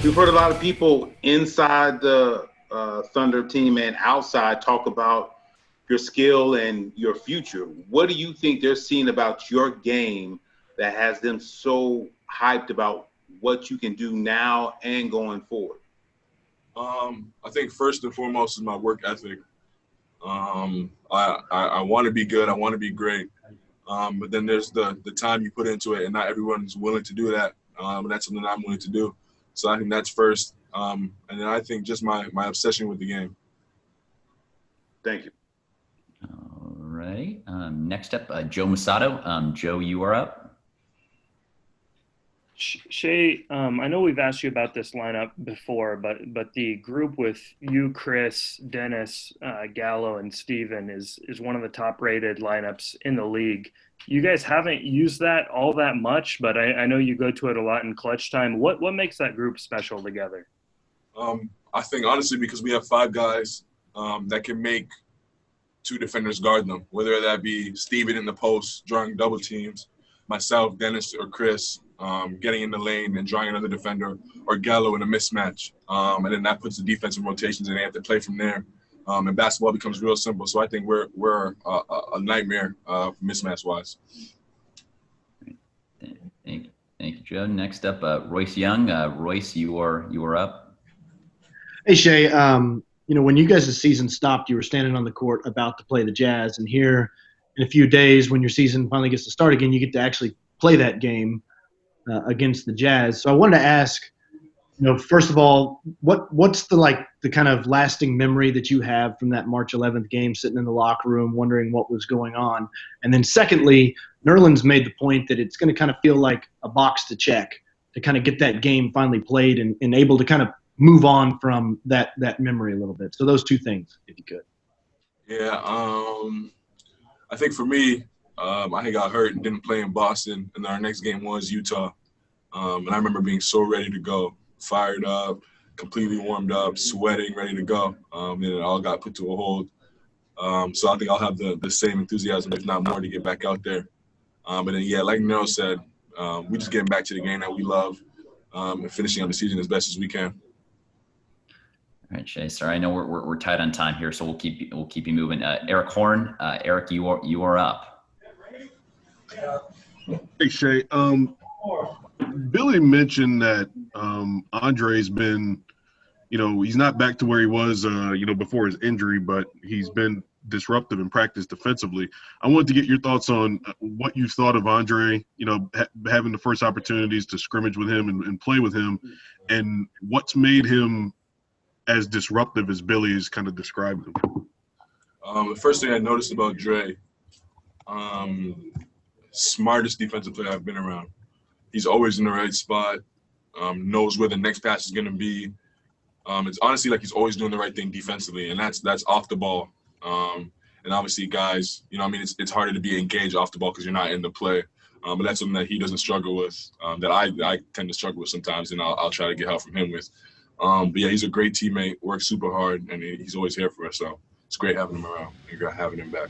We've heard a lot of people inside the Thunder team and outside talk about your skill and your future. What do you think they're seeing about your game that has them so hyped about what you can do now and going forward? I think first and foremost is my work ethic. I want to be good. I want to be great. But then there's the time you put into it, and not everyone's willing to do that. And that's something I'm willing to do. So I think that's first. And then I think just my obsession with the game. Thank you. All right. Next up, Joe Musato. Joe, you are up. Shai, I know we've asked you about this lineup before, but the group with you, Chris, Dennis, Gallo, and Steven is one of the top-rated lineups in the league. You guys haven't used that all that much, but I know you go to it a lot in clutch time. What makes that group special together? I think, honestly, because we have five guys that can make two defenders guard them, whether that be Steven in the post, drawing double teams, myself, Dennis, or Chris, getting in the lane and drawing another defender, or Gallo in a mismatch. And then that puts the defense in rotations, and they have to play from there. And basketball becomes real simple. So I think we're a nightmare mismatch-wise. Thank you, Joe. Next up, Royce Young. Royce, you are up. Hey, Shai. When you guys' season stopped, you were standing on the court about to play the Jazz, and here in a few days, when your season finally gets to start again, you get to actually play that game against the Jazz. So I wanted to ask, first of all, what's the kind of lasting memory that you have from that March 11th game, sitting in the locker room wondering what was going on? And then secondly, Nerlens made the point that it's going to kind of feel like a box to check to kind of get that game finally played and able to kind of move on from that memory a little bit. So those two things, if you could. Yeah, I think for me, I got hurt and didn't play in Boston, and our next game was Utah. And I remember being so ready to go, fired up, completely warmed up, sweating, ready to go. And it all got put to a hold. So I think I'll have the same enthusiasm, if not more, to get back out there. But then, yeah, like Nero said, we're just getting back to the game that we love and finishing out the season as best as we can. All right, Shai. Sorry, I know we're tight on time here, so we'll keep you moving. Eric Horn. Eric, you are up. Hey, Shai. Billy mentioned that Andre's been, he's not back to where he was, before his injury, but he's been disruptive in practice defensively. I wanted to get your thoughts on what you thought of Andre, having the first opportunities to scrimmage with him and play with him, and what's made him as disruptive as Billy has kind of described him. The first thing I noticed about Dre, smartest defensive player I've been around. He's always in the right spot, knows where the next pass is going to be. It's honestly like he's always doing the right thing defensively, and that's off the ball. And obviously, guys, it's harder to be engaged off the ball because you're not in the play. But that's something that he doesn't struggle with, that I tend to struggle with sometimes, and I'll try to get help from him with. But yeah, he's a great teammate, works super hard, and he's always here for us. So it's great having him around and having him back.